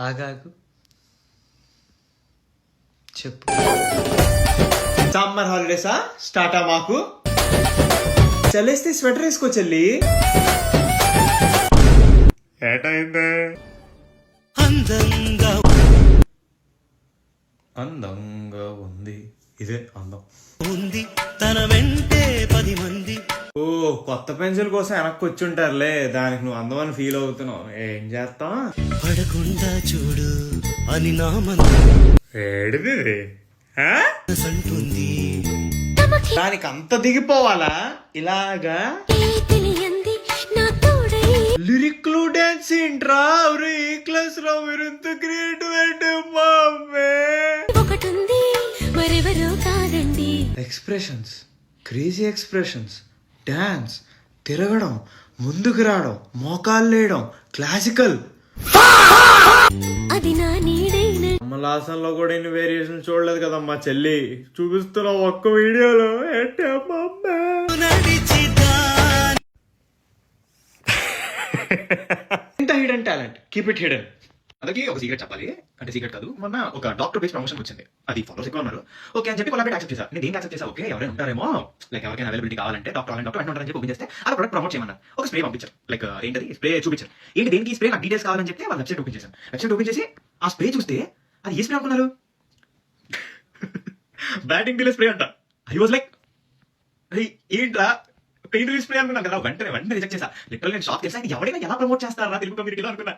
ఆగాగు చెప్పు. సమ్మర్ హాలిడేసా స్టార్టా మాకు? చల్లేస్తే స్వెటర్ వేసుకో చెల్లి. ఏటైందే? అందంగా ఉంది, ఇదే అందం ఉంది తన వెంటే 10 మంది. ఓ కొత్త పెన్సిల్ కోసం వెనక్కి వచ్చుంటారులే, దానికి నువ్వు అందం అని ఫీల్ అవుతున్నావు. ఏం చేస్తాం? పడకుండా చూడు అని ఏడిది అంటుంది. దానికి అంత దిగిపోవాలా ఇలాగా? లిరిక్లు డాన్స్ ఏంట్రా? ఈ క్లాస్ లో మీరు ఇంత creative expressions, crazy expressions, dance, తిరగడం, ముందుకు రావడం, మోకాలు లేయడం, క్లాసికల్. కమలాసంలో కూడా ఇన్ని వేరియేషన్ చూడలేదు కదమ్మా చెల్లి, చూపిస్తున్నావు ఒక్క వీడియోలో. ఇంత hidden talent, keep it hidden. అందుకే ఒక సీక్రెట్ చెప్పాలి, అంటే సీక్రెట్ కాదు, మొన్న ఒక డాక్టర్ బేస్ ప్రమోషన్ వచ్చింది, అది ఫాలోవర్స్ ఎక్కువ ఉన్నారు. ఓకే అని చెప్పి కొలాబరేట్ యాక్సెప్ట్ చేశారు. నేను యాక్సెప్ట్ చేసా, ఓకే ఎవరైనా ఉంటారేమో, లైక్ ఎవరికైనా అవైలబిలిటీ కావాలంటే డాక్టర్ అంటే ఉంటారని చెప్పి ఓపెన్ చేస్తే ఆ ప్రొడక్ట్ ప్రమోట్ చేయమన్నారు. ఒక స్ప్రే పంపించారు, లైక్ ఏంటది స్ప్రే చూపించారు. ఏంటి దేనికి స్ప్రే, నాకు డీటెయిల్స్ కావాలని చెప్తే వాళ్ళ వెబ్సైట్ ఓపెన్ చేశాను. వెబ్సైట్ ఓపెన్ చేసి ఆ స్ప్రే చూస్తే అది ఏ స్ప్రే అనుకున్నారు? బ్యాటింగ్ డీలర్ స్ప్రే అంట. ఐ వాజ్ లైక్ ఏంట్రా పెయిన్ రిలీఫ్ స్ప్రే అనుకున్నాను కదా. వెంటనే రిజెక్ట్ చేశా. లిటరల్ నేను షాప్ చేసా, ఎవరైనా ఎలా ప్రమోట్ చేస్తారా తెలుగు కమ్యూనిటీలో అనుకున్నా.